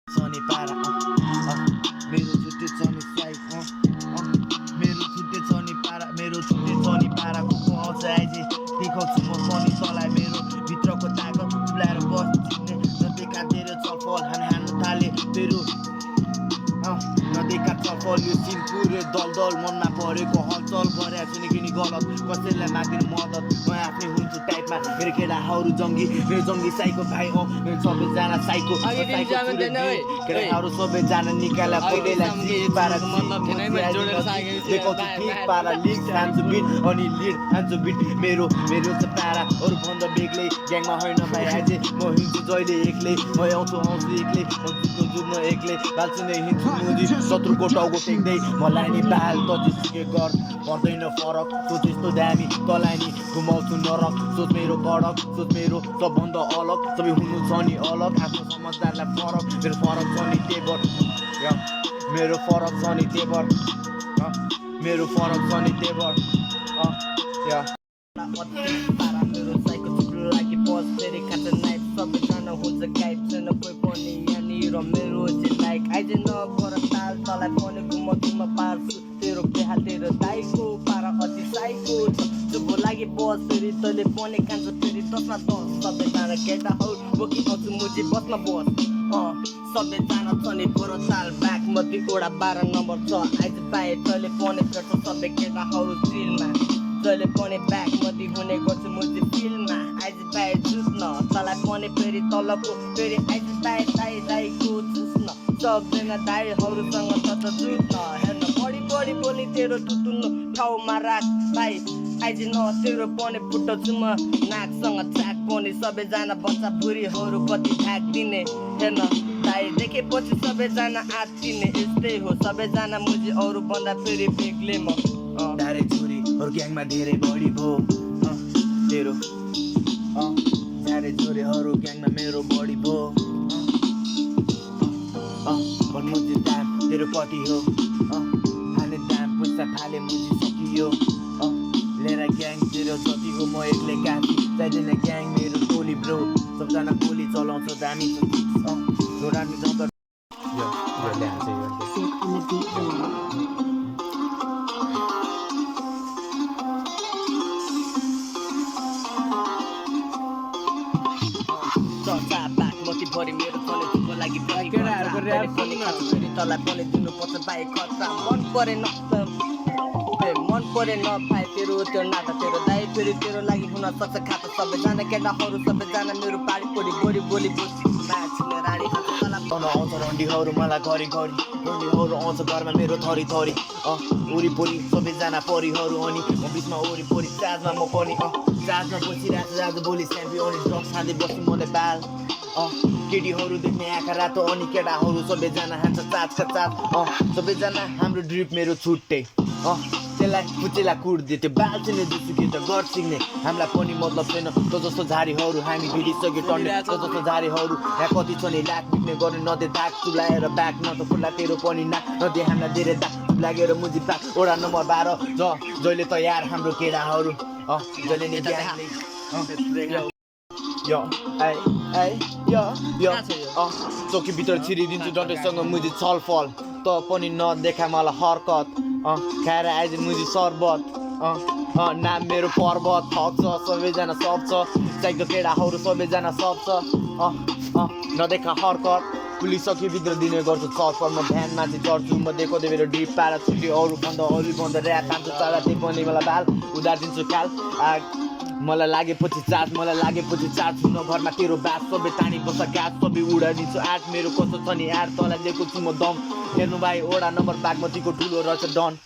Sonny para मेरो छुट्टे छ नि साइड मेरो छुट्टे छ नि पारा मेरो छुट्टे छ नि पारा को आउँछ आइजे देखाउँछु म पनि तँलाई मेरो भित्रको तागत तुलाएर बस्ने नदेखा धेरै छलफल हान्नु थाले तेरो नदेखा छलफल यो सिन पुरै दलदल मनमा परेको हलचल गरेको छु नि गलत कसैलाई माग्दिन मद्दत म आफ्नै हुन्छु टाइपमा मेरो केटाहरू जङ्गी मेरो जङ्गी साइको भाइ मेरो सबैजना साइको केटाहरू सबैजना निकाला पहिलेलाई पाराको मतलब पारा लिड खान्छु बिट अनि लिड खान्छु बिट मेरो चाहिँ पारा अरूभन्दा बेग्लै ग्याङमा होइन भाइ आइजे म हिँड्छु जहिले एक्लै म आउँछु एक्लै म जुत्नु एक्लै बाल्छु नै हिँड्छु मुजी शत्रुको टाउको टेक्दै मलाई नि बाल त जेसुकै गर पर्दैन फरक सोच यस्तो दामी तँलाई नि घुमाउँछु नरक सोच मेरो कडक सोच मेरो सबभन्दा अलग सबै हुनु छ नि अलग आफ्नो समझदारलाई फरक मेरो फरक छ नि तेबर मेरो फरक छ नि तेबर मेरो फरक छ नि तेबर मेरो साइको थुप्रो लागि बस फेरि खान्छ नाइफ सबैजना हुन्छ गाइड छैन कोही पनि यहाँनिर मेरो चाहिँ लाइक आइज नगर ताल तँलाई पनि घुम पार्छु तेरो बेहाल तेरो दाइको पारा अति साइको चुपो लागि बस फेरि तैँले पनि खान्छ फेरि दसमा दस सबैजना केटाहरू बोकी आउँछु मुजी बसमा बस सबैजना छ नि बरो ताल ब्याक मध्ये ओडा 12 नम्बर छ आइज पाए तैँले पनि गर्छ सबै केटाहरू चिलमा जहिले पनि ब्याक मध्ये हुने गर्छु मुजी फिल्डमा आइज पाए जुत्न तँलाई पनि फेरि तलको फेरि आइज पाए दाइको चुस्न सबजना दाइहरूसँग त जुत्न हेर्न बढी बोली तेरो टुटुन्नु ठाउँमा राख भाइ आइज न तेरो पनि फुट्टछु म नाकसँग चाक पनि सबैजना बच्चा बुढीहरू कति ढाक दिने हेर्न दाइ देखेपछि सबैजना आत्तिने यस्तै हो सबैजना मुजी अरू भन्दा फेरि बेग्लै म दारे छोरीहरू ग्याङमा धेरै बढी भो तेरो दारे छोरीहरू ग्याङमा मेरो बढी भो मुजी दाम तेरो कति हो हाने दाम पैसा फाले मुजी सकियो लिएर ग्याङ तेरो जति हो म एक्लै काफी चाहिँदैन ग्याङ मेरो टोली ब्रो सबजना गोली चलाउँछ दामी जोडानी जङ्ग भरि मेरो चले तुको लागि पनि तँलाई पनि दिनुपर्छ भाइ खर्चा मन परे नपाए तेरो त्यो नाता तेरो दाइ फेरि तेरो लागि हुन सक्छ खाता सबैजना केटाहरू सबैजना मेरो पारी पोडी बोली माछिने रानी आउँछ रन्डीहरू मलाई घरि रन्डीहरू आउँछ घरमा मेरो थरी वरिपरि सबैजना परिहरू अनि म बिचमा वरिपरि चार्जमा म पनि चार्जमा बसिरहेको छु आज भोलि स्याम्पी अनि ड्रग्स खाँदै बस्नु मलाई बाल केटीहरू देख्ने आँखा रातो अनि केटाहरू सबैजना हान्छ चाच सबैजना हाम्रो ड्रिप मेरो छुट्टै त्यसलाई कुचेलाई कुट्दे त्यो बाल्छिने जुसुके त गर्छिने हामीलाई पनि मतलब छैन त जस्तो झारीहरू हामी भिडिसक्यो टन्डे त जस्तो झारीहरू यहाँ कति छ नि लाख बिक्ने गर्ने नदे दाग चुलाएर ब्याग न त खुल्ला तेरो पनि नाक नदे हामीलाई धेरै दाग लागेर मुजी पाक ओडा नम्बर 12 जहिले त यार हाम्रो केटाहरू जहिले नि चौकी भित्र छिरिदिन्छु डन्टेसँग मुजी छलफल त पनि नदेखा मलाई हरकत खाएर आइज मुजी शरबत नाम मेरो पर्वत थक्छ सबैजना सब छ चाहिँको केटाहरू सबैजना सब छ नदेखा हरकत पुलिसकी भित्र दिने गर्छु छलफल म भ्यानमा चाहिँ चढ्छु म देखाउँदै मेरो डिप पारा छुट्टी अरूभन्दा ऱ्याप खान्छु चला त्यही पनि मलाई बाल उदारिदिन्छु काल मलाई लागेपछि चार्ज हुन घरमा तेरो बात सबै तानी बस्छ गात सबै उडाइदिन्छु आठ मेरो कस्तो छ नि यार तँलाई दिएको छु म दम हेर्नु भाइ ओडा नम्बर बागमतीको ठुलो रहेछ डन